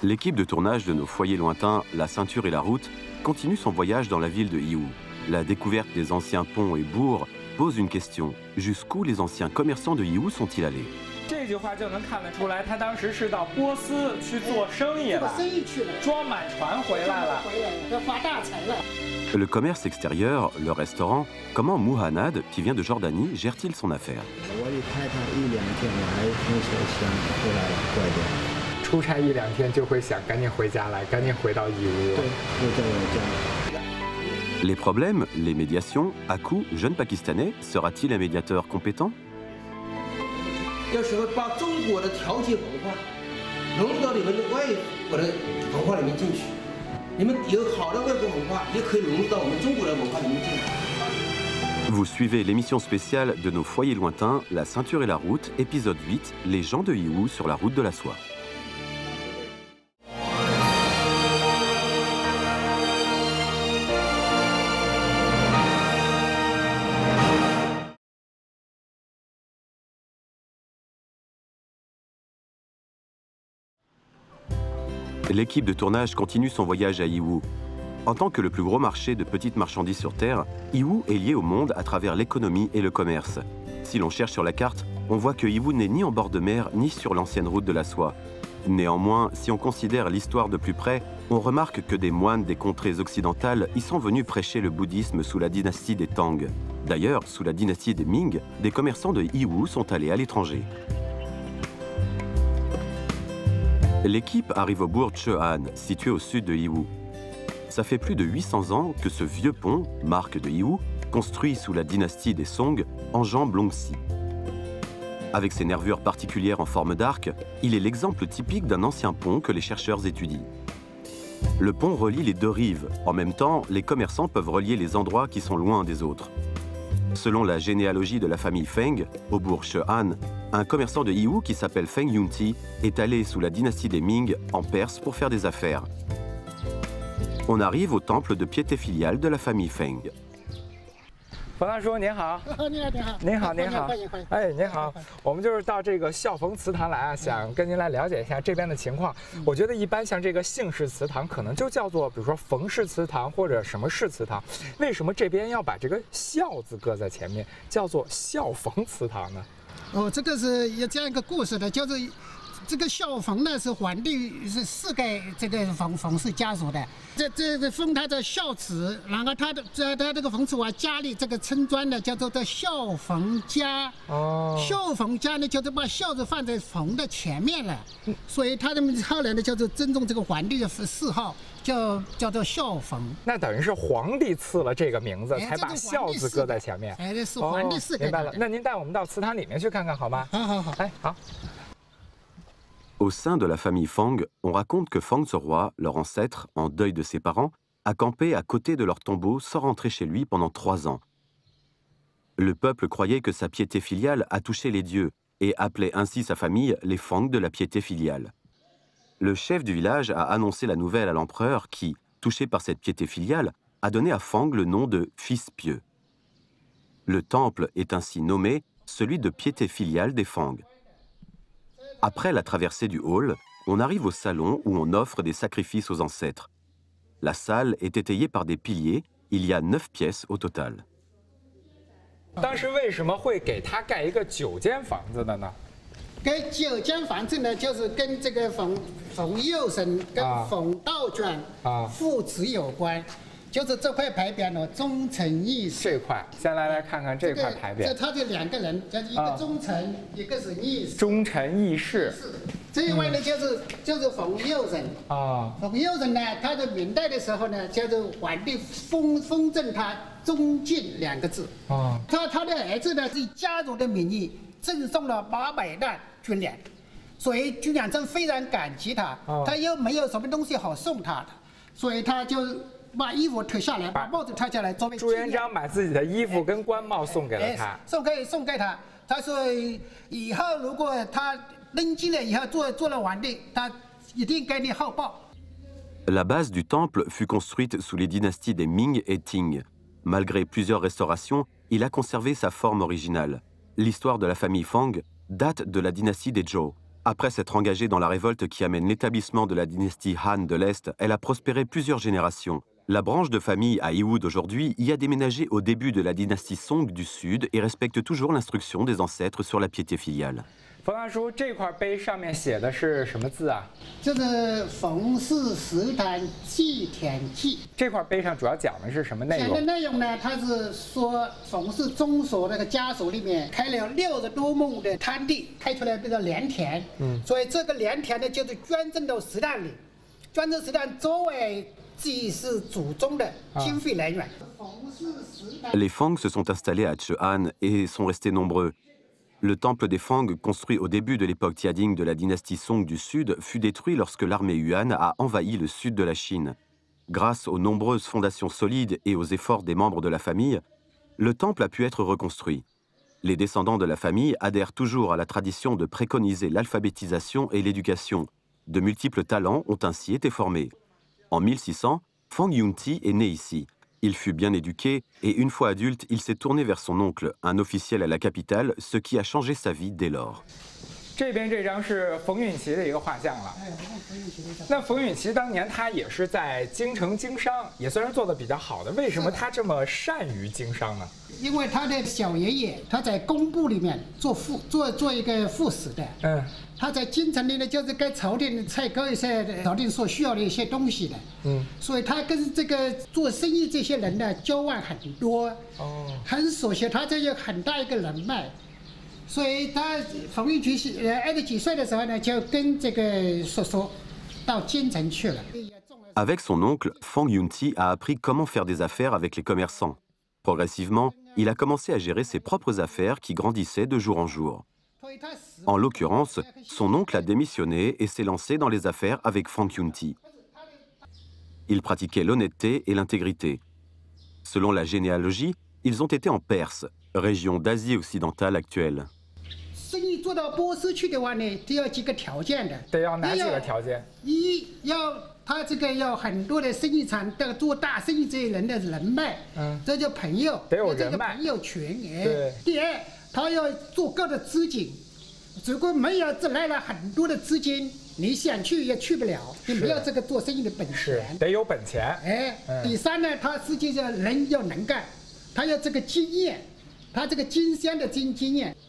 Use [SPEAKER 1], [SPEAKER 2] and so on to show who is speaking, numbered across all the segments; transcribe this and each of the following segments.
[SPEAKER 1] L'équipe de tournage de Nos foyers lointains, La ceinture et la route, continue son voyage dans la ville de Yiwu. La découverte des anciens ponts et bourgs pose une question. Jusqu'où les anciens commerçants de Yiwu sont-ils allés? Le commerce extérieur, le restaurant, comment Muhannad, qui vient de Jordanie, gère-t-il son affaire? Les problèmes, les médiations, Aku, jeune Pakistanais, sera-t-il un médiateur compétent? Vous suivez l'émission spéciale de Nos foyers lointains, La ceinture et la route, épisode 8, Les gens de Yiwu sur la route de la soie. L'équipe de tournage continue son voyage à Yiwu. En tant que le plus gros marché de petites marchandises sur Terre, Yiwu est lié au monde à travers l'économie et le commerce. Si l'on cherche sur la carte, on voit que Yiwu n'est ni en bord de mer ni sur l'ancienne route de la soie. Néanmoins, si on considère l'histoire de plus près, on remarque que des moines des contrées occidentales y sont venus prêcher le bouddhisme sous la dynastie des Tang. D'ailleurs, sous la dynastie des Ming, des commerçants de Yiwu sont allés à l'étranger. L'équipe arrive au bourg Cheo'an, situé au sud de Yiwu. Ça fait plus de 800 ans que ce vieux pont, marque de Yiwu, construit sous la dynastie des Song, enjambe l'Ongxi. Avec ses nervures particulières en forme d'arc, il est l'exemple typique d'un ancien pont que les chercheurs étudient. Le pont relie les deux rives. En même temps, les commerçants peuvent relier les endroits qui sont loin des autres. Selon la généalogie de la famille Feng, au bourg Cheo'an, un commerçant de Yiwu qui s'appelle Feng Yunti est allé sous la dynastie des Ming en Perse pour faire des affaires. On arrive au temple de piété filiale de la famille Feng.
[SPEAKER 2] 冯大叔您好，您好，您好，哎，您好，我们就是到这个孝冯祠堂来啊，想跟您来了解一下这边的情况。我觉得一般像这个姓氏祠堂，可能就叫做比如说冯氏祠堂或者什么氏祠堂，为什么这边要把这个孝字搁在前面，叫做孝冯祠堂呢？
[SPEAKER 3] 哦，这个是有这样一个故事的，就是。 这个孝冯呢是皇帝是4代这个冯氏家族的，这封他的孝子，然后他这个冯氏娃家里这个村庄呢叫做孝冯家。哦。孝冯家呢就是把孝字放在冯的前面了，所以他们后来呢叫做尊重这个皇帝的谥号，叫做孝冯。那等于是皇帝赐了这个名字，才把孝字搁在前面。哎，这是皇帝赐给的。明白了，那您带我们到祠堂里面去看看好吗？好好好。哎，好。
[SPEAKER 1] Au sein de la famille Fang, on raconte que Fang Zorwa, leur ancêtre, en deuil de ses parents, a campé à côté de leur tombeau sans rentrer chez lui pendant 3 ans. Le peuple croyait que sa piété filiale a touché les dieux et appelait ainsi sa famille les Fang de la piété filiale. Le chef du village a annoncé la nouvelle à l'empereur qui, touché par cette piété filiale, a donné à Fang le nom de fils pieux. Le temple est ainsi nommé celui de piété filiale des Fang. Après la traversée du hall, on arrive au salon où on offre des sacrifices aux ancêtres. La salle est étayée par des piliers, il y a 9 pièces au total.
[SPEAKER 2] 当时为什么会给他盖一个9间房子的呢？
[SPEAKER 3] 给9间房子呢，就是跟这个冯佑生跟冯道卷父子有关。 就是这块牌匾呢，忠诚义士。
[SPEAKER 2] 这块，先来看看这块牌匾。
[SPEAKER 3] 这他就2个人，就是一个忠诚，一个是义士。
[SPEAKER 2] 忠诚义士。
[SPEAKER 3] 这一位呢，就是冯佑仁啊。冯佑仁呢，他在明代的时候呢，就是皇帝封赠他忠敬2个字啊。他的儿子呢，是以家族的名义赠送了800担军粮，所以军粮镇非常感激他，他又没有什么东西好送他的，所以他就。 把衣服脱下来，把帽子脱下来，作为
[SPEAKER 2] 朱元璋把自己的衣服跟官帽送给了他，
[SPEAKER 3] 送给他。他说以后如果他登基了以后做了皇帝，他一定给你厚报。
[SPEAKER 1] La base du temple fut construite sous les dynasties des Ming et Ting. Malgré plusieurs restaurations, il a conservé sa forme originale. L'histoire de la famille Fang date de la dynastie des Zhou. Après s'être engagée dans la révolte qui amène l'établissement de la dynastie Han de l'Est, elle a prospéré plusieurs générations. La branche de famille à Yiwu d'aujourd'hui y a déménagé au début de la dynastie Song du Sud et respecte toujours l'instruction des ancêtres sur la piété filiale.
[SPEAKER 2] 冯大叔，这块碑上面写的是什么字啊？
[SPEAKER 3] 这是冯氏石坛祭田记。
[SPEAKER 2] 这块碑上主要讲的是什么内
[SPEAKER 3] 讲的
[SPEAKER 2] 容？
[SPEAKER 3] 内容呢，它是说冯氏宗所那个家属里面开了60多亩的滩地，开出来叫良田。所以这个良田呢，就是捐赠到石坛里，捐赠石坛作为祭祀祖宗的经费来源。冯氏石坛。
[SPEAKER 1] Les Fang se sont installés à Chehan et sont restés nombreux. Le temple des Fang, construit au début de l'époque Tiading de la dynastie Song du Sud, fut détruit lorsque l'armée Yuan a envahi le sud de la Chine. Grâce aux nombreuses fondations solides et aux efforts des membres de la famille, le temple a pu être reconstruit. Les descendants de la famille adhèrent toujours à la tradition de préconiser l'alphabétisation et l'éducation. De multiples talents ont ainsi été formés. En 1600, Fang Yunti est né ici. Il fut bien éduqué et une fois adulte, il s'est tourné vers son oncle, un officiel à la capitale, ce qui a changé sa vie dès lors.
[SPEAKER 2] 这边这张是冯允琪的一个画像了。那冯允琪当年他也是在京城经商，也算是做的比较好的。为什么他这么善于经商呢？
[SPEAKER 3] 因为他的小爷爷他在工部里面做一个副使的。他在京城里呢，就是给朝廷采购一些朝廷所需要的一些东西的。所以他跟这个做生意这些人呢交往很多。很熟悉，他这有很大一个人脉。 所以他冯允琪20几岁的时候呢，就跟这个叔叔到京城去了。
[SPEAKER 1] Avec son oncle, Fang Yunti a appris comment faire des affaires avec les commerçants. Progressivement, il a commencé à gérer ses propres affaires qui grandissaient de jour en jour. En l'occurrence, son oncle a démissionné et s'est lancé dans les affaires avec Fang Yunti. Il pratiquait l'honnêteté et l'intégrité. Selon la généalogie, ils ont été en Perse, région d'Asie occidentale actuelle.
[SPEAKER 3] 生意做到波斯去的话呢，得要几个条件的。
[SPEAKER 2] 得要哪几个条件？
[SPEAKER 3] 一要他这个要很多的生意场的做大生意这些人的人脉，这叫朋友，
[SPEAKER 2] 得有人脉，
[SPEAKER 3] 朋友群。
[SPEAKER 2] 对。
[SPEAKER 3] 第二，他要足够的资金，如果没有来了很多的资金，你想去也去不了，你没有这个做生意的本钱。
[SPEAKER 2] 得有本钱。
[SPEAKER 3] 第三呢，他实际上人要能干，他要这个经验。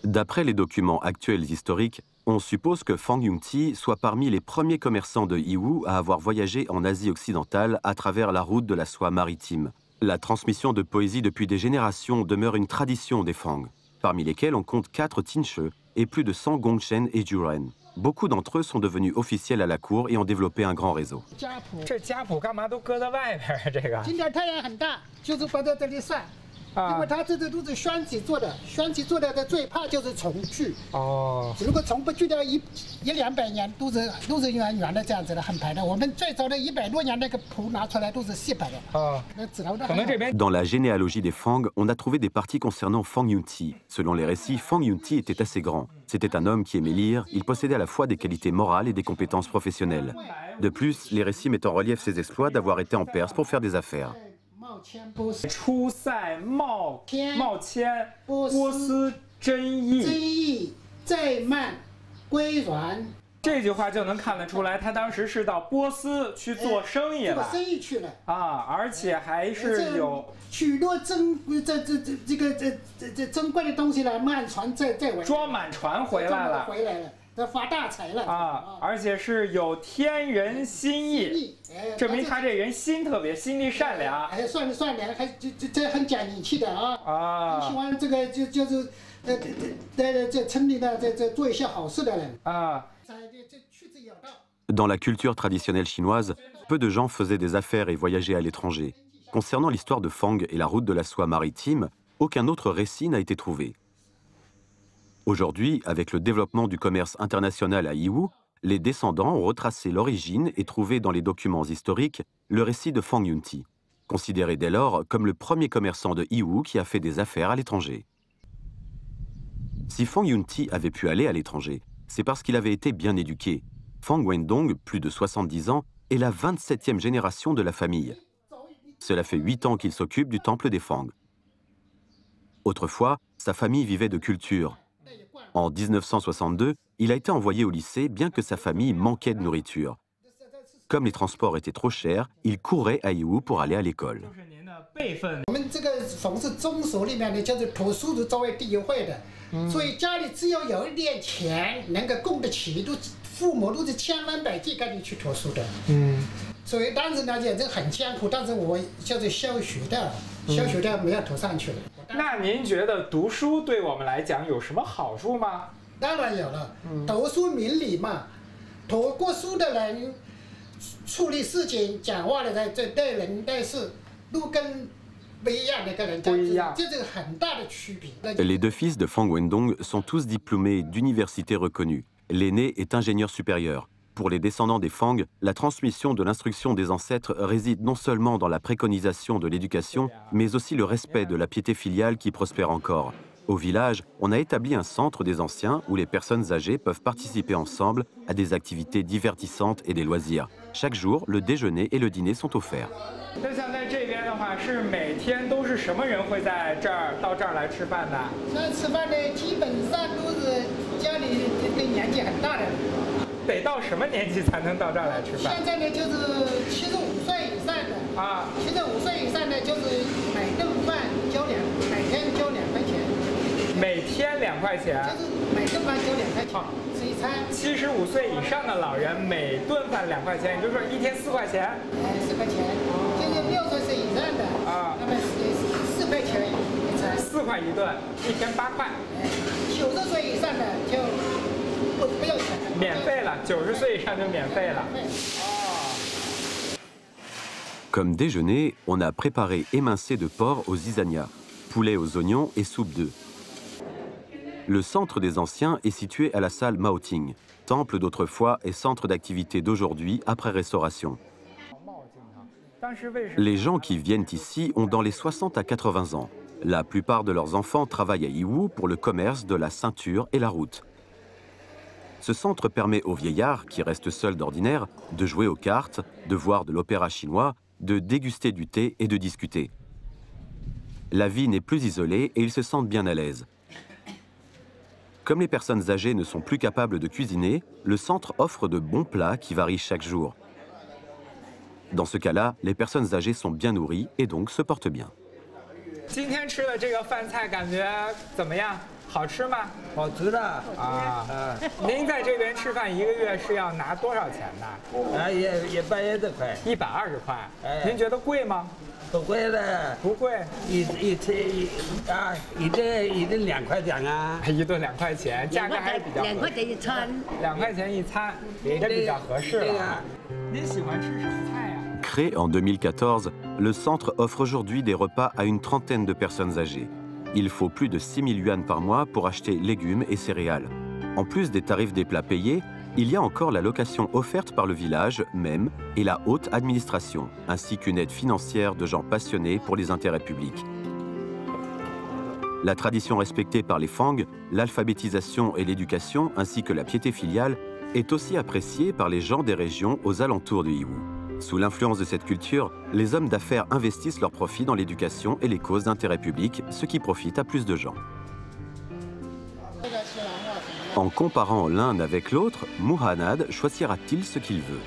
[SPEAKER 1] D'après les documents actuels historiques, on suppose que Fang Yunti soit parmi les premiers commerçants de Yiwu à avoir voyagé en Asie occidentale à travers la route de la soie maritime. La transmission de poésie depuis des générations demeure une tradition des Fang, parmi lesquels on compte 4 Tinshe et plus de 100 Gongchen et Juren. Beaucoup d'entre eux sont devenus officiels à la cour et ont développé un grand réseau.
[SPEAKER 3] 因为他这都是宣纸做的，宣纸做的最怕就是虫去。如果虫不去掉100-200年，都是圆圆的这样子的，很排的。我们最早的100多年那个谱拿出来都是细白的。
[SPEAKER 1] Dans la généalogie des Fang, on a trouvé des parties concernant Fang Yunti. Selon les récits, Fang Yunti était assez grand. C'était un homme qui aimait lire. Il possédait à la fois des qualités morales et des compétences professionnelles. De plus, les récits mettent en relief ses exploits d'avoir été en Perse pour faire des affaires.
[SPEAKER 2] 出塞冒谦，波斯真意，
[SPEAKER 3] 再慢归软。
[SPEAKER 2] 这句话就能看得出来，他当时是到波斯去做生意了。
[SPEAKER 3] 做生意去了
[SPEAKER 2] 啊，而且还是有
[SPEAKER 3] 许多珍贵的东西了，满船再回，
[SPEAKER 2] 装满船回来了。
[SPEAKER 3] 发大财了
[SPEAKER 2] 啊！而且是有天人心意，证明他这人心特别，心地善良。
[SPEAKER 3] 善良，还这很讲义气的啊！喜欢这个就是在城里的这做一些好事的人啊。
[SPEAKER 1] Dans la culture traditionnelle chinoise, peu de gens faisaient des affaires et voyageaient à l'étranger. Concernant l'histoire de Fang et la route de la soie maritime, aucun autre récit n'a été trouvé. Aujourd'hui, avec le développement du commerce international à Yiwu, les descendants ont retracé l'origine et trouvé dans les documents historiques le récit de Fang Yunti, considéré dès lors comme le premier commerçant de Yiwu qui a fait des affaires à l'étranger. Si Fang Yunti avait pu aller à l'étranger, c'est parce qu'il avait été bien éduqué. Fang Wendong, plus de 70 ans, est la 27e génération de la famille. Cela fait 8 ans qu'il s'occupe du temple des Fang. Autrefois, sa famille vivait de culture. En 1962, il a été envoyé au lycée bien que sa famille manquait de nourriture. Comme les transports étaient trop chers, il courait à Yiwu pour aller à l'école.
[SPEAKER 2] 那您觉得读书对我们来讲有什么好处吗？
[SPEAKER 3] 当然有了，读书明理嘛，读过书的人处理事情、讲话的人，对人对事都跟不一样的个人，这是很大的区别。
[SPEAKER 1] Les deux fils de Fang Wendong sont tous diplômés d'universités reconnues. L'aîné est ingénieur supérieur. Pour les descendants des Fang, la transmission de l'instruction des ancêtres réside non seulement dans la préconisation de l'éducation, mais aussi le respect de la piété filiale qui prospère encore. Au village, on a établi un centre des anciens où les personnes âgées peuvent participer ensemble à des activités divertissantes et des loisirs. Chaque jour, le déjeuner et le dîner sont offerts. Comme déjeuner, on a préparé émincé de porc aux zizania, poulet aux oignons et soupe d'œufs. Le centre des anciens est situé à la salle Maoting, temple d'autrefois et centre d'activité d'aujourd'hui après restauration. Les gens qui viennent ici ont dans les 60 à 80 ans. La plupart de leurs enfants travaillent à Yiwu pour le commerce de la ceinture et la route. Ce centre permet aux vieillards, qui restent seuls d'ordinaire, de jouer aux cartes, de voir de l'opéra chinois, de déguster du thé et de discuter. La vie n'est plus isolée et ils se sentent bien à l'aise. Comme les personnes âgées ne sont plus capables de cuisiner, le centre offre de bons plats qui varient chaque jour. Dans ce cas-là, les personnes âgées sont bien nourries et donc se portent bien. Créé en 2014, le centre offre aujourd'hui des repas à une trentaine de personnes âgées. Il faut plus de 6 000 yuan par mois pour acheter légumes et céréales. En plus des tarifs des plats payés, il y a encore la location offerte par le village même et la haute administration, ainsi qu'une aide financière de gens passionnés pour les intérêts publics. La tradition respectée par les Fang, l'alphabétisation et l'éducation, ainsi que la piété filiale, est aussi appréciée par les gens des régions aux alentours de Yiwu. Sous l'influence de cette culture, les hommes d'affaires investissent leurs profits dans l'éducation et les causes d'intérêt public, ce qui profite à plus de gens. En comparant l'un avec l'autre, Muhannad choisira-t-il ce qu'il veut?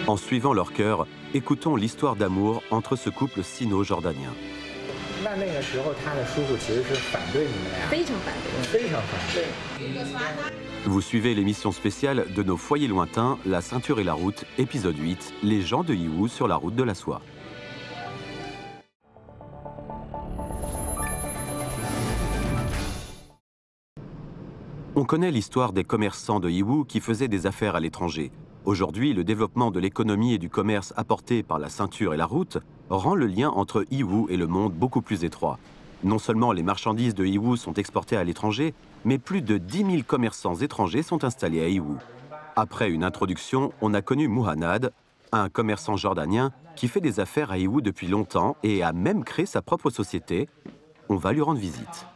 [SPEAKER 1] En suivant leur cœur, écoutons l'histoire d'amour entre ce couple sino-jordanien. Vous suivez l'émission spéciale de nos foyers lointains, La ceinture et la route, épisode 8, les gens de Yiwu sur la route de la soie. On connaît l'histoire des commerçants de Yiwu qui faisaient des affaires à l'étranger. Aujourd'hui, le développement de l'économie et du commerce apporté par la ceinture et la route rend le lien entre Yiwu et le monde beaucoup plus étroit. Non seulement les marchandises de Yiwu sont exportées à l'étranger, mais plus de 10 000 commerçants étrangers sont installés à Yiwu. Après une introduction, on a connu Muhannad, un commerçant jordanien qui fait des affaires à Yiwu depuis longtemps et a même créé sa propre société. On va lui rendre visite.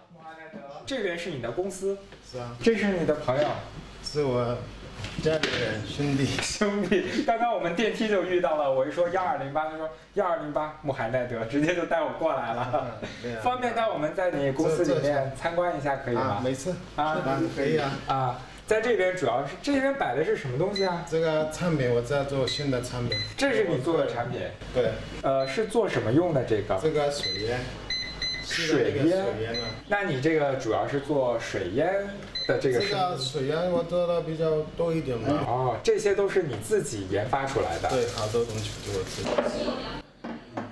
[SPEAKER 4] 家里人兄弟。
[SPEAKER 2] 兄弟，刚刚我们电梯就遇到了，我一说1208，他说1208穆罕奈德，直接就带我过来了。方便带我们在你公司里面参观一下，可以吗？
[SPEAKER 4] 没事
[SPEAKER 2] 啊，
[SPEAKER 4] 可以啊。
[SPEAKER 2] 啊，在这边主要是这边摆的是什么东西啊？
[SPEAKER 4] 这个产品我在做新的产品。
[SPEAKER 2] 这是你做的产品？
[SPEAKER 4] 对。
[SPEAKER 2] 是做什么用的这个？
[SPEAKER 4] 这个水烟。
[SPEAKER 2] 水烟。那你这个主要是做水烟的这个？
[SPEAKER 4] 这个水烟我做的比较多一点吧。
[SPEAKER 2] 哦，这些都是你自己研发出来的？
[SPEAKER 4] 对，好多东西都我自己。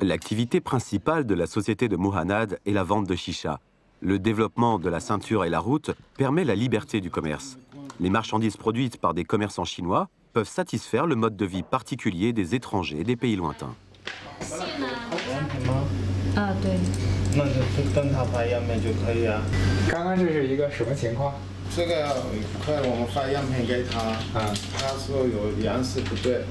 [SPEAKER 1] L'activité principale de la société de Muhannad est la vente de chicha. Le développement de la ceinture et la route permet la liberté du commerce. Les marchandises produites par des commerçants chinois peuvent satisfaire le mode de vie particulier des étrangers des pays lointains.
[SPEAKER 4] 对。那就等他发样品就可以啊。
[SPEAKER 2] 刚刚这是一个什么情况？
[SPEAKER 4] 这个快我们发样品给他，他说有样式不对。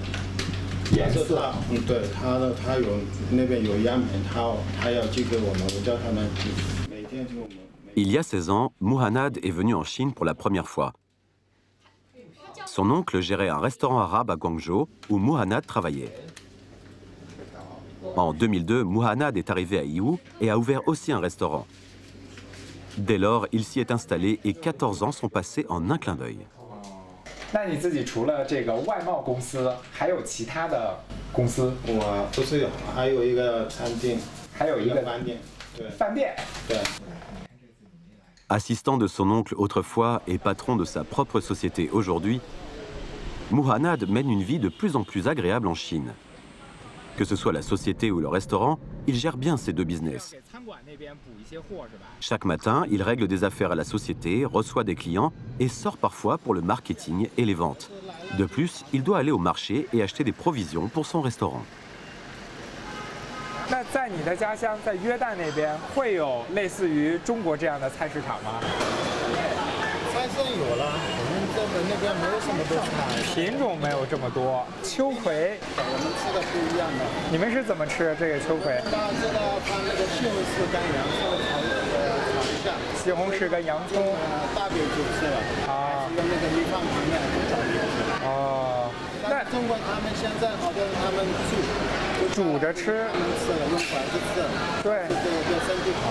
[SPEAKER 4] 颜色？对，他有那边有样品，他要寄给我们，我叫他们每天就。
[SPEAKER 1] Il y a 16 ans, Muhannad est venu en Chine pour la première fois. Son oncle gérait un restaurant arabe à Guangzhou où Muhannad travaillait. En 2002, Muhannad est arrivé à Yiwu et a ouvert aussi un restaurant. Dès lors, il s'y est installé et 14 ans sont passés en un clin d'œil.
[SPEAKER 2] 那你自己除了这个外贸公司，还有其他的公司？
[SPEAKER 4] 我不是有，还有一个餐厅，
[SPEAKER 2] 还有一个
[SPEAKER 4] 饭店。对。
[SPEAKER 2] 饭店。
[SPEAKER 4] 对。
[SPEAKER 1] Assistant de son oncle autrefois et patron de sa propre société aujourd'hui, Muhannad mène une vie de plus en plus agréable en Chine. Que ce soit la société ou le restaurant, il gère bien ses deux business. Chaque matin, il règle des affaires à la société, reçoit des clients et sort parfois pour le marketing et les ventes. De plus, il doit aller au marché et acheter des provisions pour son restaurant.
[SPEAKER 2] 那在你的家乡，在约旦那边，会有类似于中国这样的菜市场吗？
[SPEAKER 4] 菜市有了，我们这边那边没有什么多菜，
[SPEAKER 2] 品种没有这么多。秋葵，
[SPEAKER 4] 我们吃的不一样的。
[SPEAKER 2] 你们是怎么吃这个秋葵？
[SPEAKER 4] 把这个放那个西红柿跟洋葱炒一下。
[SPEAKER 2] 西红柿跟洋葱。
[SPEAKER 4] 大饼就吃了。啊。跟那个米饭旁边炒一下。
[SPEAKER 2] 哦。那
[SPEAKER 4] 中国他们现在好多人他们
[SPEAKER 2] 煮着吃，
[SPEAKER 4] 用筷子吃。对，对身体好。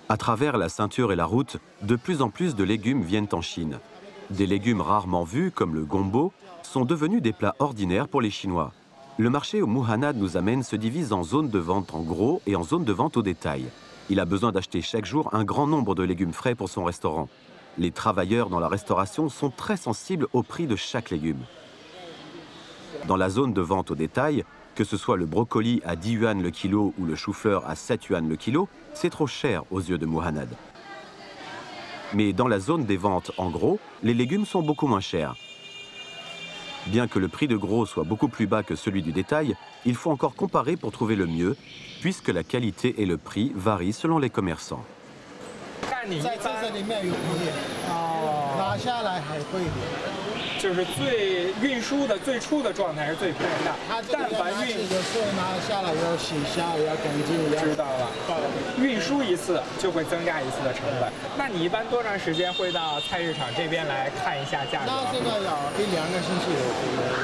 [SPEAKER 1] À travers la ceinture et la route, de plus en plus de légumes viennent en Chine. Des légumes rarement vus, comme le gombo, sont devenus des plats ordinaires pour les Chinois. Le marché où Muhannad nous amène se divise en zones de vente en gros et en zones de vente au détail. Il a besoin d'acheter chaque jour un grand nombre de légumes frais pour son restaurant. Les travailleurs dans la restauration sont très sensibles au prix de chaque légume. Dans la zone de vente au détail, que ce soit le brocoli à 10 yuan le kilo ou le chou-fleur à 7 yuan le kilo, c'est trop cher aux yeux de Muhannad. Mais dans la zone des ventes en gros, les légumes sont beaucoup moins chers. Bien que le prix de gros soit beaucoup plus bas que celui du détail, il faut encore comparer pour trouver le mieux, puisque la qualité et le prix varient selon les commerçants.
[SPEAKER 2] 就是最运输的最初的状态是最便宜的。但凡运
[SPEAKER 4] 有时候拿下来要洗一下，要干净。
[SPEAKER 2] 知道了。运输一次就会增加一次的成本。那你一般多长时间会到菜市场这边来看一下价格？
[SPEAKER 4] 那这个要1、2个星期有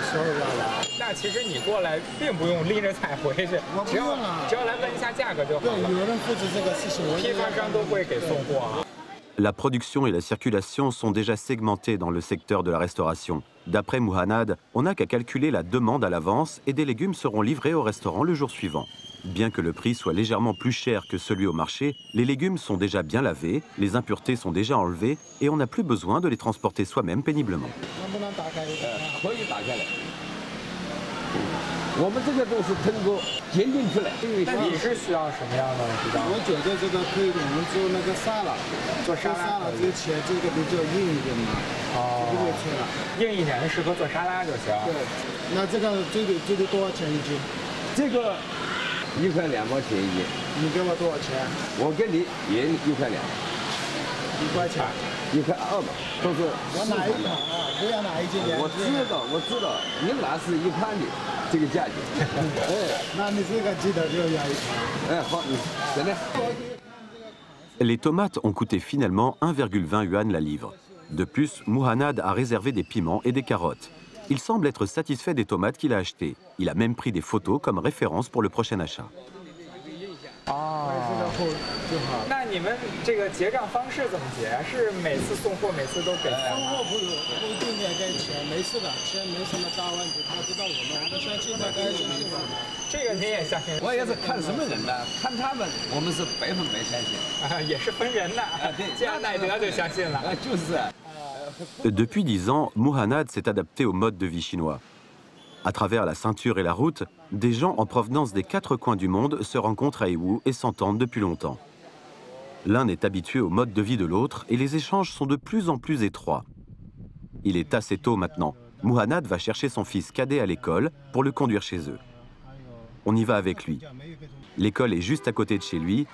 [SPEAKER 4] 时候要来。
[SPEAKER 2] 那其实你过来并不用拎着菜回去，只要来问一下价格就好了。
[SPEAKER 4] 对，有人负责这个事情。
[SPEAKER 2] 批发商都会给送货啊。
[SPEAKER 1] La production et la circulation sont déjà segmentées dans le secteur de la restauration. D'après Muhannad, on n'a qu'à calculer la demande à l'avance et des légumes seront livrés au restaurant le jour suivant. Bien que le prix soit légèrement plus cher que celui au marché, les légumes sont déjà bien lavés, les impuretés sont déjà enlevées et on n'a plus besoin de les transporter soi-même péniblement.
[SPEAKER 5] 我们这个都是通过鉴定出来。
[SPEAKER 2] 那你是需要什么样的比较？
[SPEAKER 4] 我觉得这个可以我们做那个沙拉，
[SPEAKER 2] 做沙拉
[SPEAKER 4] 之前这个比较硬一点嘛，不会切了。
[SPEAKER 2] 硬一点的适合做沙拉就行。
[SPEAKER 4] 对，那这个多少钱一斤？
[SPEAKER 5] 这个1块2毛钱一斤。
[SPEAKER 4] 你给我多少钱？
[SPEAKER 5] 我给你也1块2。
[SPEAKER 4] 1块钱。
[SPEAKER 5] 1块2毛，都是。
[SPEAKER 4] 我拿一款啊，不要拿一斤2。
[SPEAKER 5] 我知道，你拿是1块的。 这个价钱，
[SPEAKER 4] 那你这个记得就要一盘。
[SPEAKER 5] 好，真的。
[SPEAKER 1] Les tomates ont coûté finalement 1,20 yuan la livre. De plus, Muhannad a réservé des piments et des carottes. Il semble être satisfait des tomates qu'il a achetées. Il a même pris des photos comme référence pour le prochain achat.
[SPEAKER 2] 那你们这个结账方式怎么结？是每次送货每次都给？
[SPEAKER 4] 送货不一定得给钱，没事的，钱没什么大问题。他知道我们相信他，该相信我们。
[SPEAKER 2] 这个您也相信？
[SPEAKER 5] 我也是看什么人呢？看他们，我们是100%相信。
[SPEAKER 2] 也是分人的。见奈德就相信了。
[SPEAKER 5] 就是。
[SPEAKER 1] Depuis 10 ans, Muhannad s'est adapté au mode de vie chinois. À travers la ceinture et la route, des gens en provenance des 4 coins du monde se rencontrent à Yiwu et s'entendent depuis longtemps. L'un est habitué au mode de vie de l'autre et les échanges sont de plus en plus étroits. Il est assez tôt maintenant. Muhannad va chercher son fils cadet à l'école pour le conduire chez eux. On y va avec lui. L'école est juste à côté de chez lui.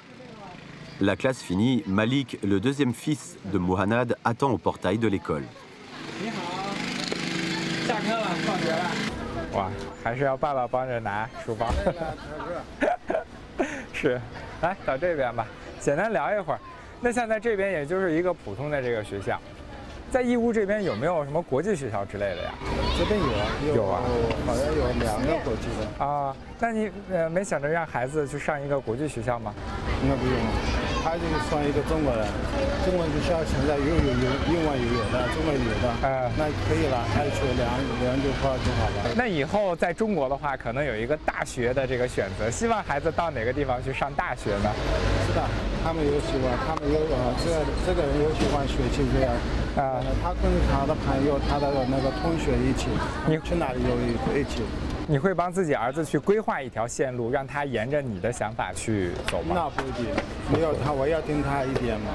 [SPEAKER 1] La classe finie, Malik, le deuxième fils de Muhannad, attend au portail de l'école.
[SPEAKER 2] 哇，还是要爸爸帮着拿书包。是，来到这边吧，简单聊一会儿。那像在这边，也就是一个普通的这个学校，在义乌这边有没有什么国际学校之类的呀？
[SPEAKER 4] 这边有啊，
[SPEAKER 2] 有啊，
[SPEAKER 4] 好像有2个国际的。
[SPEAKER 2] 啊，那你没想着让孩子去上一个国际学校吗？
[SPEAKER 4] 那不用，他就算一个中国人，中文学校现在有英文也有的，中文也有的，那可以了，他去两句话就好了。
[SPEAKER 2] 那以后在中国的话，可能有一个大学的这个选择，希望孩子到哪个地方去上大学呢？
[SPEAKER 4] 是的，他们有喜欢，他们有这个人有喜欢学习这样，他跟他的朋友、他的那个同学一起，你去哪里有一起。
[SPEAKER 2] 你会帮自己儿子去规划一条线路，让他沿着你的想法去走吗？
[SPEAKER 4] 那不一定，没有他，我要听他一点嘛。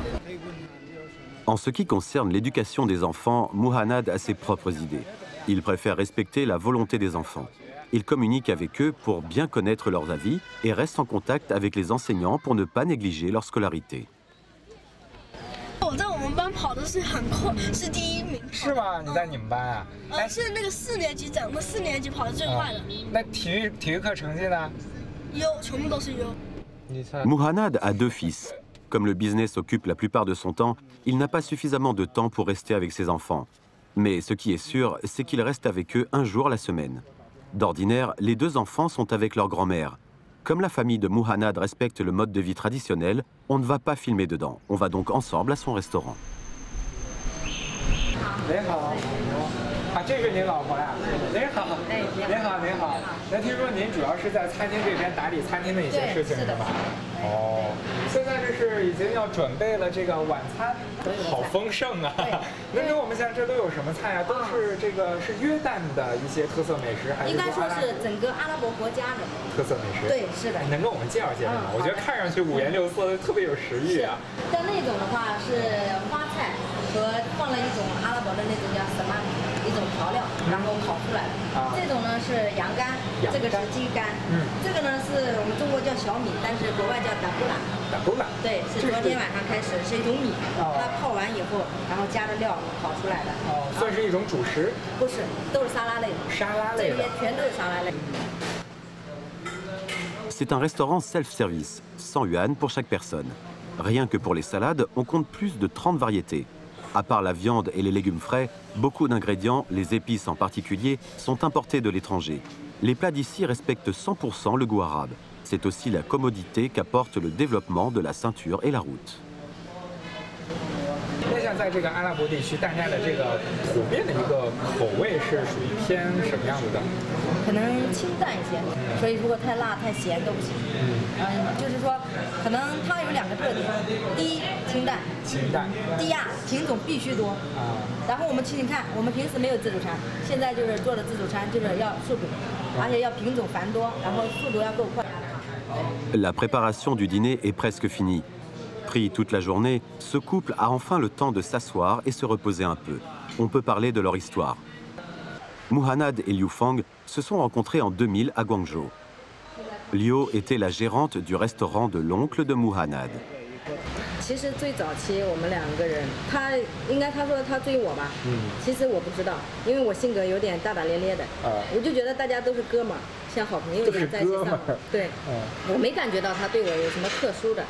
[SPEAKER 1] En ce qui concerne l'éducation des enfants, Muhannad a ses propres idées. Il préfère respecter la volonté des enfants. Il communique avec eux pour bien connaître leurs avis et reste en contact avec les enseignants pour ne pas négliger leur scolarité.
[SPEAKER 6] 我在我们班跑的是很快，是第1名。
[SPEAKER 2] 是吗？你在你们班啊？
[SPEAKER 6] 是那个4年级整个4年级跑的最快的。
[SPEAKER 2] 那体育课成绩呢？
[SPEAKER 6] 优，全部都是优。
[SPEAKER 1] Muhannad a 2 fils. Comme le business occupe la plupart de son temps, il n'a pas suffisamment de temps pour rester avec ses enfants. Mais ce qui est sûr, c'est qu'il reste avec eux un jour la semaine. D'ordinaire, les 2 enfants sont avec leur grand-mère. Comme la famille de Muhannad respecte le mode de vie traditionnel, on ne va pas filmer dedans. On va donc ensemble à son restaurant.
[SPEAKER 2] 您好，这是您老婆呀？您好，您好，您好。那听说您主要是在餐厅这边打理餐厅的一些事情，是吧？哦，现在这是已经要准备了这个晚餐，好丰盛啊！能给我们讲这都有什么菜啊？都是这个是约旦的一些特色美食，还是
[SPEAKER 7] 应该说是整个阿拉伯国家的
[SPEAKER 2] 特色美食？对，
[SPEAKER 7] 是的。
[SPEAKER 2] 能跟我们介绍介绍吗？我觉得看上去五颜六色的，特别有食欲啊。
[SPEAKER 7] 像那种的话是花菜和放了一种阿拉伯的那种叫什么一种调料，然后烤出来的。这种呢是羊肝，这个是鸡肝，这个呢是我们中国叫小米，但是国外叫达布拉。
[SPEAKER 2] 达布拉。
[SPEAKER 7] 对，是昨天晚上开始是一种米，它泡完以后，然后加了料烤出来的。
[SPEAKER 2] 哦，算是一种主食？
[SPEAKER 7] 不是，都是沙拉类的。
[SPEAKER 2] 沙拉类的。
[SPEAKER 7] 这些全都是沙拉类。
[SPEAKER 1] C'est un restaurant self-service, 100 yuan pour chaque personne. Rien que pour les salades, on compte plus de 30 variétés. À part la viande et les légumes frais, beaucoup d'ingrédients, les épices en particulier, sont importés de l'étranger. Les plats d'ici respectent 100% le goût arabe. C'est aussi la commodité qu'apporte le développement de la ceinture et la route.
[SPEAKER 2] 那像在这个阿拉伯地区，大家的这个普遍的一个口味是属于偏什么样子的？
[SPEAKER 7] 可能清淡一些，所以如果太辣太咸都不行。就是说，可能它有2个特点：第一，清淡；第二，品种必须多。然后我们请看，我们平时没有自助餐，现在就是做的自助餐，就是要速度，而且要品种繁多，然后速度要够快。
[SPEAKER 1] La préparation du dîner est presque finie. Pris toute la journée, ce couple a enfin le temps de s'asseoir et se reposer un peu. On peut parler de leur histoire. Muhannad et Liu Fang se sont rencontrés en 2000 à Guangzhou. Liu était la gérante du restaurant de l'oncle de Muhannad.
[SPEAKER 7] 其实最早期我们2个人，他说他追我吧，其实我不知道，因为我性格有点大大咧咧的，我就觉得大家都是哥们儿，像好朋友一样在一起上。对，我没感觉到他对我有什么特殊的。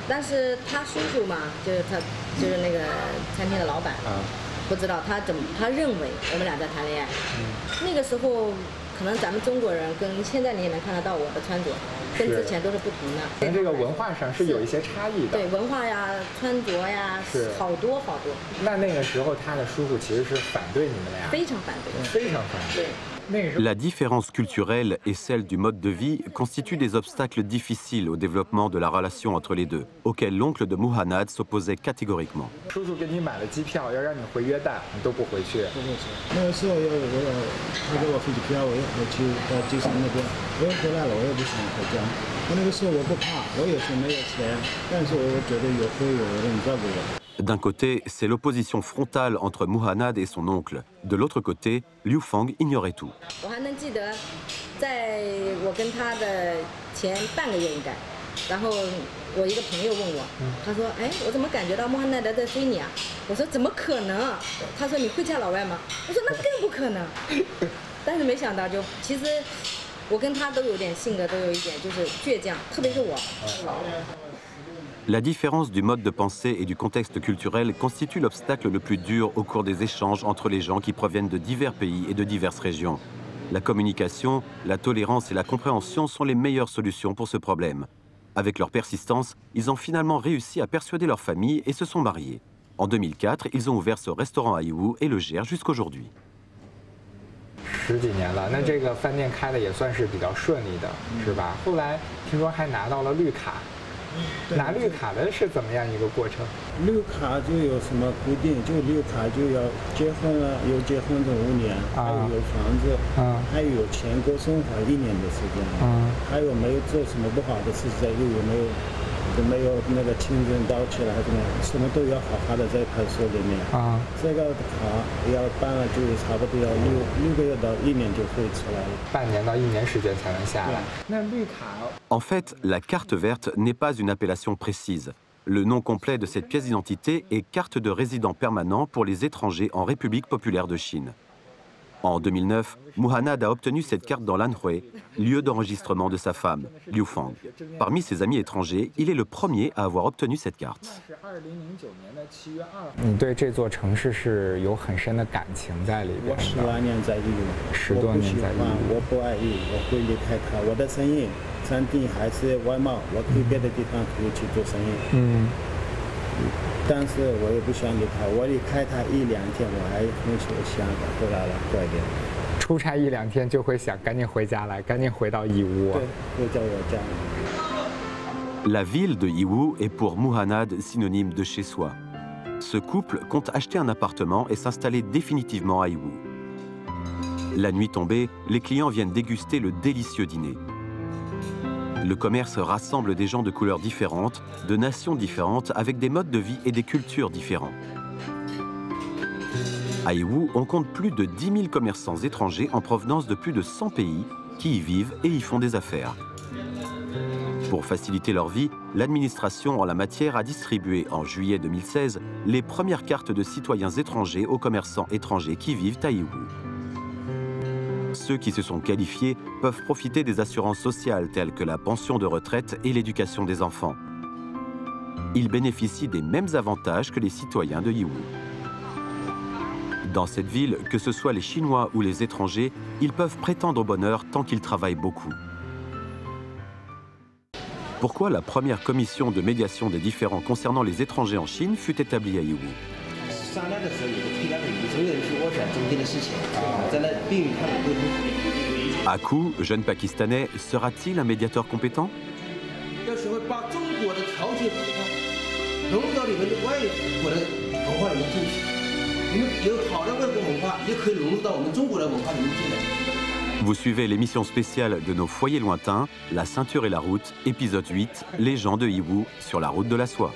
[SPEAKER 7] 但是他叔叔嘛，就是那个餐厅的老板，不知道他认为我们俩在谈恋爱。那个时候，可能咱们中国人跟现在你也能看得到我的穿着，跟之前都是不同的。
[SPEAKER 2] 跟这个文化上是有一些差异的。
[SPEAKER 7] 对，文化呀、穿着呀，是好多好多。
[SPEAKER 2] 那个时候他的叔叔其实是反对你们的呀？
[SPEAKER 7] 非常反对。
[SPEAKER 2] 非常反对。
[SPEAKER 1] La différence culturelle et celle du mode de vie constituent des obstacles difficiles au développement de la relation entre les deux, auxquels l'oncle de Muhannad s'opposait catégoriquement.
[SPEAKER 2] 叔叔给你买了机票，要让你回约旦，你都不回去。
[SPEAKER 4] 那个时候他给我飞机票，我也回去到机场那边，我也回来了，我也不想回家。那个时候我不怕，我也是没有钱，但是我觉得会有人照顾我。
[SPEAKER 1] D'un côté, c'est l'opposition frontale entre Muhannad et son oncle. De l'autre côté, Liu Fang ignorait tout.
[SPEAKER 7] 我还能记得，在我跟他的前半个月应该，然后我一个朋友问我，他说：“哎，我怎么感觉到穆罕默德在追你啊？”我说：“怎么可能？”他说：“你会嫁老外吗？”我说：“那更不可能。”但是没想到，其实我跟他都有点性格，都有一点就是倔强，特别是我。
[SPEAKER 1] La différence du mode de pensée et du contexte culturel constitue l'obstacle le plus dur au cours des échanges entre les gens qui proviennent de divers pays et de diverses régions. La communication, la tolérance et la compréhension sont les meilleures solutions pour ce problème. Avec leur persistance, ils ont finalement réussi à persuader leur famille et se sont mariés. En 2004, ils ont ouvert ce restaurant à Yiwu et le gèrent jusqu'aujourd'hui.
[SPEAKER 2] 10几年了，那这个饭店开的也算是比较顺利的，是吧？后来听说还拿到了绿卡。 拿绿卡的是怎么样一个过程？
[SPEAKER 4] 绿卡就有什么规定？就绿卡就要结婚了，有结婚的5年，还有房子，还有全国生活1年的时间，还有没有做什么不好的事情，又有没有那个亲人盗窃了，什么都要好好的在派出所里面。这个卡要办了就差不多要6个月到1年就会出来了，
[SPEAKER 2] 半年到1年时间才能下来。那绿卡。
[SPEAKER 1] En fait, la carte verte n'est pas une appellation précise. Le nom complet de cette pièce d'identité est carte de résident permanent pour les étrangers en République populaire de Chine. En 2009, Muhannad a obtenu cette carte dans l'Anhui, lieu d'enregistrement de sa femme, Liu Fang. Parmi ses amis étrangers, il est le premier à avoir obtenu cette carte.
[SPEAKER 2] 你对这座城市是有很深的感情在里边的。
[SPEAKER 4] 我10多年在义乌，10多年在义乌，我不爱义乌，我会离开它。我的生意、餐厅还是外贸，我可以别的地方可以去做生意。但是我也不想离开，我离开它1、2天，我还很想回来了，快点。
[SPEAKER 2] 出差1、2天就会想赶紧回家来，赶紧回到义乌。
[SPEAKER 4] 对，回到我家。
[SPEAKER 1] La ville de Yiwu est pour Muhannad synonyme de chez soi. Ce couple compte acheter un appartement et s'installer définitivement à Yiwu. La nuit tombée, les clients viennent déguster le délicieux dîner. Le commerce rassemble des gens de couleurs différentes, de nations différentes, avec des modes de vie et des cultures différents. À Yiwu, on compte plus de 10 000 commerçants étrangers en provenance de plus de 100 pays qui y vivent et y font des affaires. Pour faciliter leur vie, l'administration en la matière a distribué en juillet 2016 les premières cartes de citoyens étrangers aux commerçants étrangers qui vivent à Yiwu. Ceux qui se sont qualifiés peuvent profiter des assurances sociales telles que la pension de retraite et l'éducation des enfants. Ils bénéficient des mêmes avantages que les citoyens de Yiwu. Dans cette ville, que ce soit les Chinois ou les étrangers, ils peuvent prétendre au bonheur tant qu'ils travaillent beaucoup. Pourquoi la première commission de médiation des différends concernant les étrangers en Chine fut établie à Yiwu? Aku, jeune Pakistanais, sera-t-il un médiateur compétent? Vous suivez l'émission spéciale de nos foyers lointains, La ceinture et la route, épisode 8, les gens de Yiwu sur la route de la soie.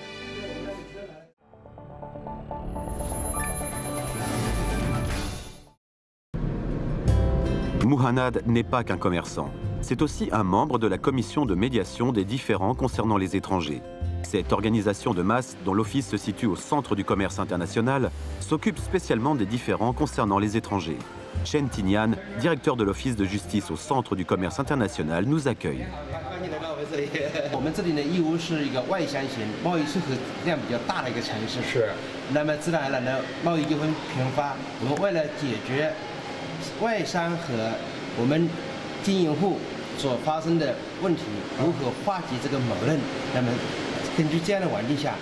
[SPEAKER 1] Muhannad n'est pas qu'un commerçant. C'est aussi un membre de la commission de médiation des différends concernant les étrangers. Cette organisation de masse, dont l'office se situe au centre du commerce international, s'occupe spécialement des différends concernant les étrangers. Chen Tinian, directeur de l'office de justice au centre du commerce international, nous accueille.
[SPEAKER 8] 我们这里呢，义乌是一个外乡型，贸易出口量比较大的一个城市。
[SPEAKER 2] 是。
[SPEAKER 8] 那么自然而然的贸易纠纷频发，我们为了解决外商和我们经营户所发生的问题，如何化解这个矛盾，那么根据这样的环境下，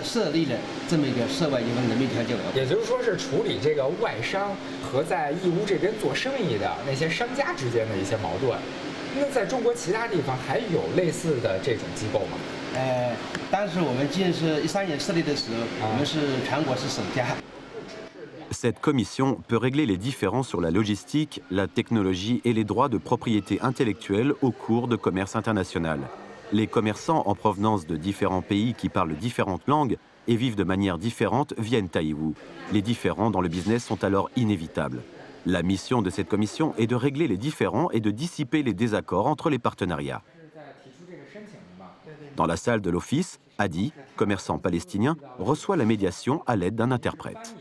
[SPEAKER 8] 设立了这么一个涉外纠纷人民调解委员会。
[SPEAKER 2] 也就是说，是处理这个外商和在义乌这边做生意的那些商家之间的一些矛盾。那在中国其他地方还有类似的这种机构吗？
[SPEAKER 8] 当时我们建设13年设立的时候，我们是全国是首家。
[SPEAKER 1] Cette commission peut régler les différends sur la logistique, la technologie et les droits de propriété intellectuelle au cours de commerce international. Les commerçants en provenance de différents pays qui parlent différentes langues et vivent de manière différente viennent à Yiwu. Les différends dans le business sont alors inévitables. La mission de cette commission est de régler les différends et de dissiper les désaccords entre les partenariats. Dans la salle de l'office, Adi, commerçant palestinien, reçoit la médiation à l'aide d'un interprète.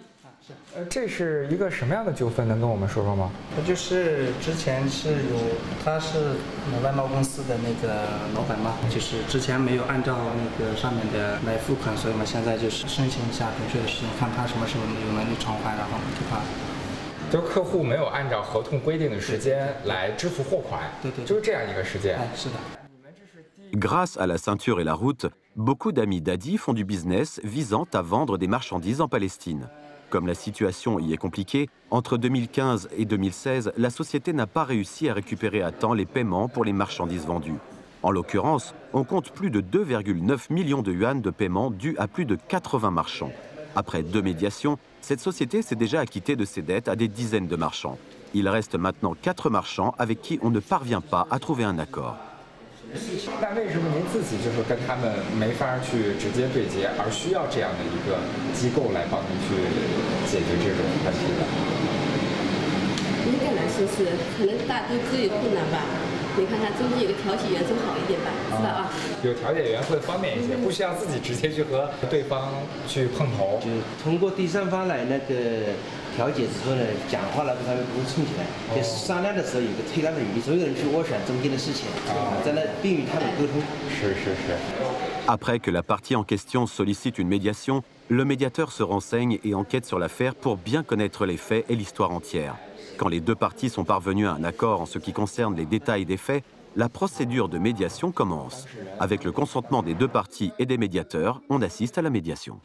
[SPEAKER 2] 这是一个什么样的纠纷？能跟我们说说吗？
[SPEAKER 9] 就是之前是他是外贸公司的那个老板嘛，就是之前没有按照那个上面的来付款，所以我们现在就是申请一下准确的时间，看他什么时候有能力偿还，然后给他。
[SPEAKER 2] 就客户没有按照合同规定的时间来支付货款，
[SPEAKER 9] 对，
[SPEAKER 2] 就是这样一个时间。
[SPEAKER 9] 是的。
[SPEAKER 1] Grâce à la ceinture et la route, beaucoup d'amis d'Adi font du business visant à vendre des marchandises en Palestine. Comme la situation y est compliquée, entre 2015 et 2016, la société n'a pas réussi à récupérer à temps les paiements pour les marchandises vendues. En l'occurrence, on compte plus de 2,9 millions de yuan de paiements dus à plus de 80 marchands. Après 2 médiations, cette société s'est déjà acquittée de ses dettes à des dizaines de marchands. Il reste maintenant 4 marchands avec qui on ne parvient pas à trouver un accord.
[SPEAKER 2] 那为什么您自己就是跟他们没法去直接对接，而需要这样的一个机构来帮您去解决这种问题的？
[SPEAKER 10] 应该来说是可能大都各有困难吧。你看看中间有个调解员总好一点吧，是吧啊？
[SPEAKER 2] 有调解员会方便一些，不需要自己直接去和对方去碰头。
[SPEAKER 8] 就通过第三方来那个调解之后呢，讲话了他们不会冲起来，就商量的时候有个推让的余地，所有人去斡旋中间的事情，在那便于他们沟通。
[SPEAKER 2] 是。
[SPEAKER 1] Après que la partie en question sollicite une médiation, le médiateur se renseigne et enquête sur l'affaire pour bien connaître les faits et l'histoire entière. Quand les deux parties sont parvenues à un accord en ce qui concerne les détails des faits, la procédure de médiation commence. Avec le consentement des deux parties et des médiateurs, on assiste à la médiation.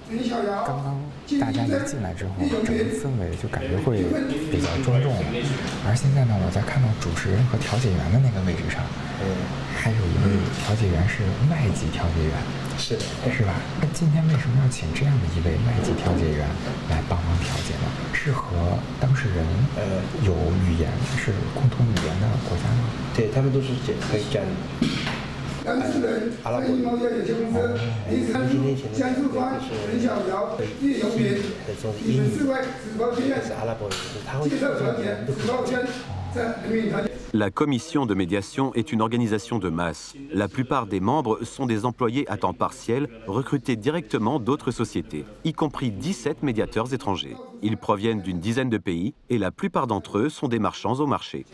[SPEAKER 2] 刚刚大家一进来之后，整个氛围就感觉会比较庄重了。而现在呢，我在看到主持人和调解员的那个位置上，还有一位调解员是外籍调解员，
[SPEAKER 8] 是
[SPEAKER 2] 吧？那今天为什么要请这样的一位外籍调解员来帮忙调解呢？是和当事人有语言是共同语言的国家吗？
[SPEAKER 8] 对，他们都是可以讲。阿拉伯语，今天前的就是英语，是阿拉伯语，他会
[SPEAKER 1] La commission de médiation est une organisation de masse. La plupart des membres sont des employés à temps partiel recrutés directement d'autres sociétés, y compris 17 médiateurs étrangers. Ils proviennent d'une dizaine de pays et la plupart d'entre eux sont des marchands au marché.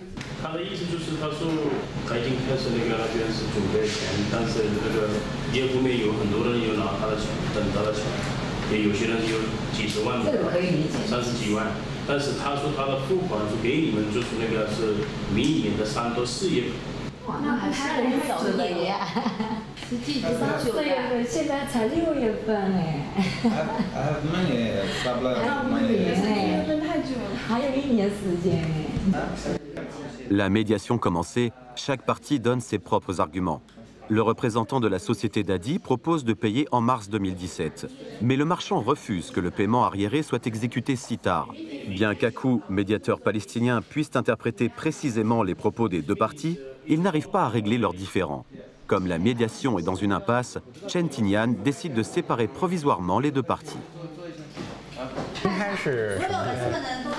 [SPEAKER 1] La médiation commencée, chaque partie donne ses propres arguments. Le représentant de la société d'Adi propose de payer en mars 2017. Mais le marchand refuse que le paiement arriéré soit exécuté si tard. Bien qu'Akou, médiateur palestinien, puisse interpréter précisément les propos des deux parties, il n'arrive pas à régler leurs différends. Comme la médiation est dans une impasse, Chen Tinyan décide de séparer provisoirement les deux parties.
[SPEAKER 2] 开始是什么意思？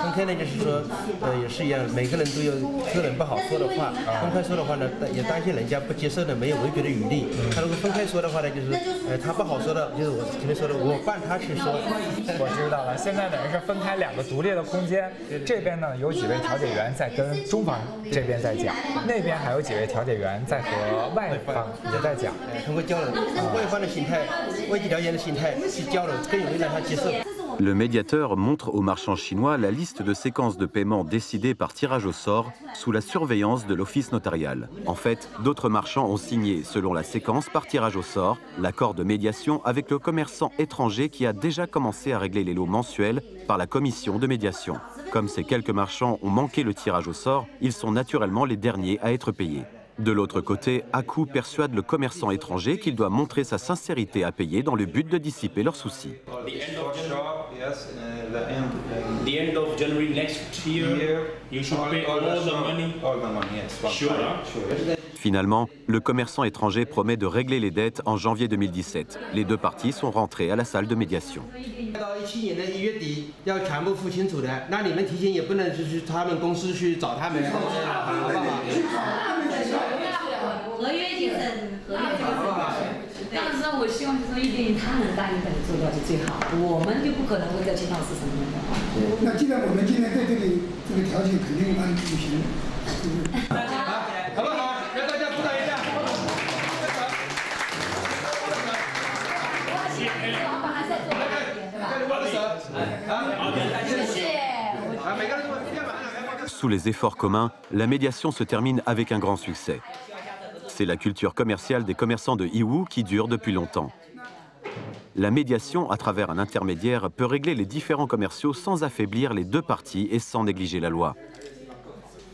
[SPEAKER 8] 公开呢，就是说，也是一样，每个人都有个人不好说的话。公开说的话呢，也担心人家不接受的，没有违决的余地。他如果分开说的话呢，就是他不好说的，就是我前面说的，我帮他去说。
[SPEAKER 2] 我知道了，现在等于是分开2个独立的空间，这边呢有几位调解员在跟中方这边在讲，那边还有几位调解员在和外方也在讲，
[SPEAKER 8] 通过交流，外方的心态、外籍调解的心态去交流，更容易让他接受。
[SPEAKER 1] Le médiateur montre aux marchands chinois la liste de séquences de paiement décidées par tirage au sort sous la surveillance de l'office notarial. En fait, d'autres marchands ont signé, selon la séquence par tirage au sort, l'accord de médiation avec le commerçant étranger qui a déjà commencé à régler les lots mensuels par la commission de médiation. Comme ces quelques marchands ont manqué le tirage au sort, ils sont naturellement les derniers à être payés. De l'autre côté, Aku persuade le commerçant étranger qu'il doit montrer sa sincérité à payer dans le but de dissiper leurs soucis.
[SPEAKER 11] The end of January next year, you should pay all the money. All the money, yes. Sure.
[SPEAKER 1] Finalement, le commerçant étranger promet de régler les dettes en janvier 2017. Les deux parties sont rentrées à la salle de médiation.
[SPEAKER 8] 2017年的1月底要全部付清楚的，那你们提前也不能去他们公司去找他们，好不好？
[SPEAKER 7] 合约精神，合约精神。
[SPEAKER 12] 但是我希望就是一定他能答应跟你做掉就最好，我们就不可能会在情况是什么样的。
[SPEAKER 3] 那既然我们今天在这里，这个条件肯定按履行。
[SPEAKER 8] 好不好？让大家鼓掌一下。
[SPEAKER 7] 老板还在做一点，对吧？
[SPEAKER 8] 握个手。
[SPEAKER 7] 谢谢。
[SPEAKER 8] 每个人都。
[SPEAKER 1] Sous les efforts communs, la médiation se termine avec un grand succès. C'est la culture commerciale des commerçants de Yiwu qui dure depuis longtemps. La médiation, à travers un intermédiaire, peut régler les différends commerciaux sans affaiblir les deux parties et sans négliger la loi.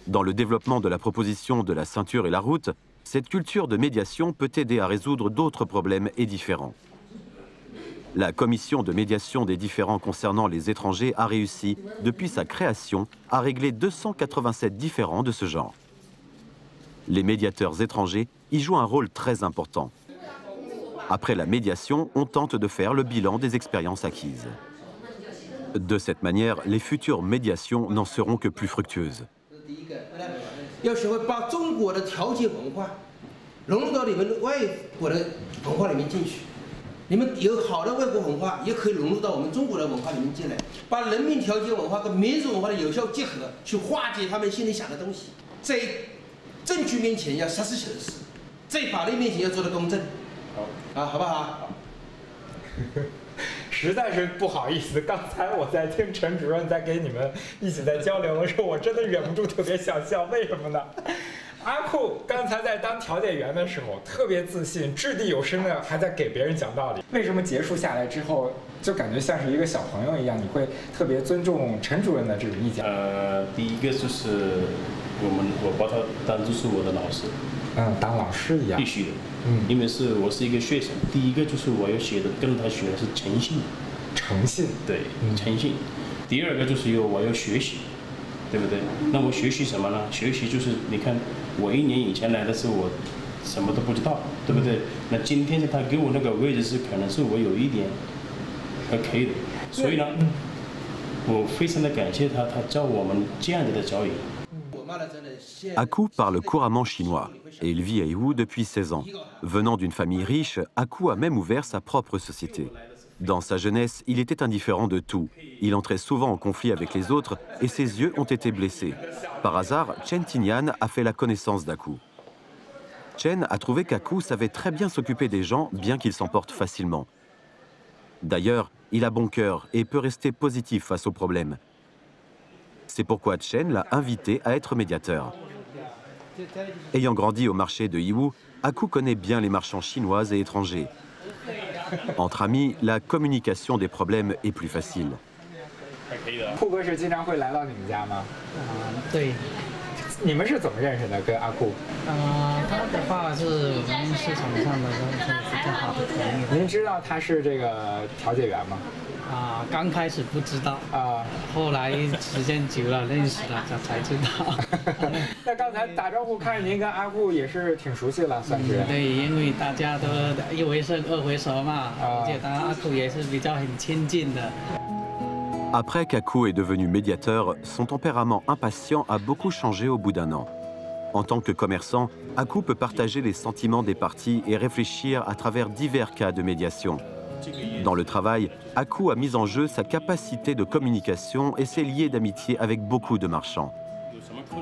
[SPEAKER 1] Dans le développement de la proposition de la ceinture et la route, cette culture de médiation peut aider à résoudre d'autres problèmes et différends. La commission de médiation des différends concernant les étrangers a réussi, depuis sa création, à régler 287 différends de ce genre. Les médiateurs étrangers y jouent un rôle très important. Après la médiation, on tente de faire le bilan des expériences acquises. De cette manière, les futures médiations n'en seront que plus fructueuses.
[SPEAKER 8] 要学会把中国的调解文化融入到你们外国的文化里面进去。你们有好的外国文化，也可以融入到我们中国的文化里面进来，把人民调解文化跟民主文化的有效结合，去化解他们心里想的东西。在证据面前要实事求是，在法律面前要做得公正。好不好？
[SPEAKER 2] 实在是不好意思，刚才我在听陈主任在给你们一起在交流的时候，我真的忍不住特别想笑。为什么呢？阿库刚才在当调解员的时候特别自信，掷地有声的还在给别人讲道理。为什么结束下来之后就感觉像是一个小朋友一样？你会特别尊重陈主任的这种意见？
[SPEAKER 11] 第一个就是我把他当作是我的老师。
[SPEAKER 2] 当老师一样。
[SPEAKER 11] 必须的。因为我是一个学生。第一个就是我要学的，跟他学的是诚信。
[SPEAKER 2] 诚信。
[SPEAKER 11] 对，诚信。第二个就是我要学习，对不对？那我学习什么呢？学习就是你看，我1年以前来的时候，我什么都不知道，对不对？那今天他给我那个位置可能是我有一点还可以的，所以呢，我非常的感谢他教我们这样子的教育。
[SPEAKER 1] Aku parle couramment chinois et il vit à Yiwu depuis 16 ans. Venant d'une famille riche, Aku a même ouvert sa propre société. Dans sa jeunesse, il était indifférent de tout. Il entrait souvent en conflit avec les autres et ses yeux ont été blessés. Par hasard, Chen Tinyan a fait la connaissance d'Aku. Chen a trouvé qu'Aku savait très bien s'occuper des gens, bien qu'il s'emporte facilement. D'ailleurs, il a bon cœur et peut rester positif face aux problèmes. C'est pourquoi Chen l'a invité à être médiateur. Ayant grandi au marché de Yiwu, Aku connaît bien les marchands chinois et étrangers. Entre amis, la communication des problèmes est plus facile.
[SPEAKER 2] 库哥是经常会来到你们家吗？
[SPEAKER 9] 对。
[SPEAKER 2] 你们是怎么认识的？跟阿库？
[SPEAKER 9] 他的话是我们市场上的比较好的朋友。
[SPEAKER 2] 您知道他是这个调解员吗？
[SPEAKER 9] 刚开始不知道后来时间久了认识了才知道。
[SPEAKER 2] 那刚才打招呼，看着您跟阿库也是挺熟悉了，算是。
[SPEAKER 9] 对，因为大家都一回生二回熟嘛，而且阿库也是比较很亲近的。
[SPEAKER 1] Après qu'Akou est devenu médiateur, son tempérament impatient a beaucoup changé au bout d'1 an. En tant que commerçant, Akou peut partager les sentiments des parties et réfléchir à travers divers cas de médiation. Dans le travail, Akou a mis en jeu sa capacité de communication et s'est lié d'amitié avec beaucoup de marchands.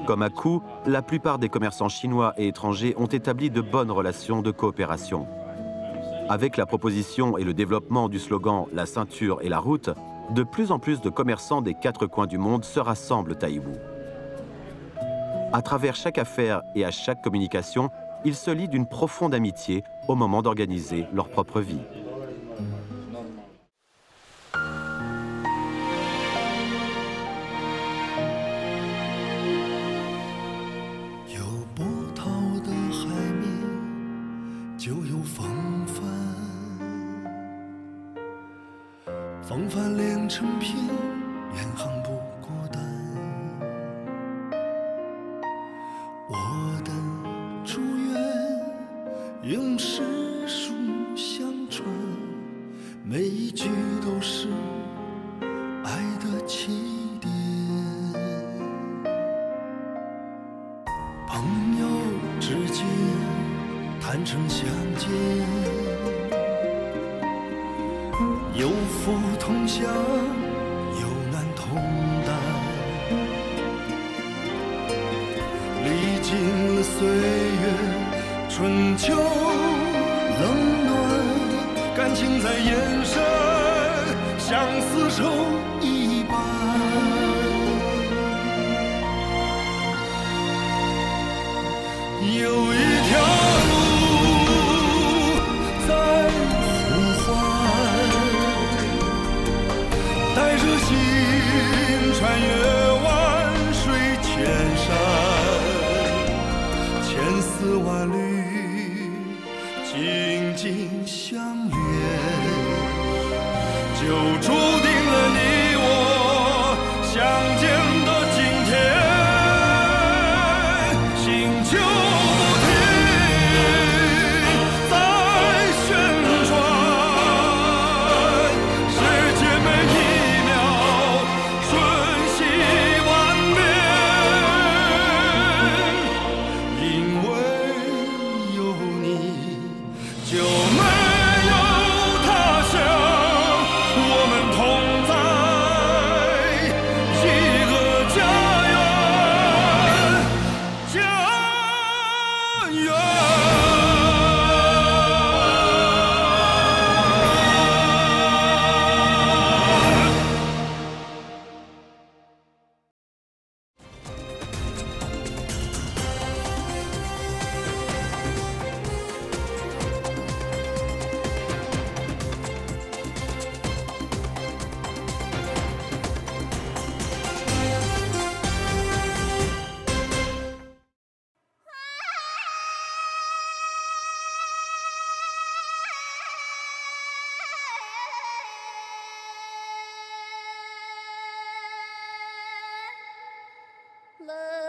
[SPEAKER 1] Comme Akou, la plupart des commerçants chinois et étrangers ont établi de bonnes relations de coopération. Avec la proposition et le développement du slogan « La ceinture et la route », de plus en plus de commerçants des 4 coins du monde se rassemblent à Yiwu. À travers chaque affaire et à chaque communication, ils se lient d'une profonde amitié au moment d'organiser leur propre vie.
[SPEAKER 13] Love.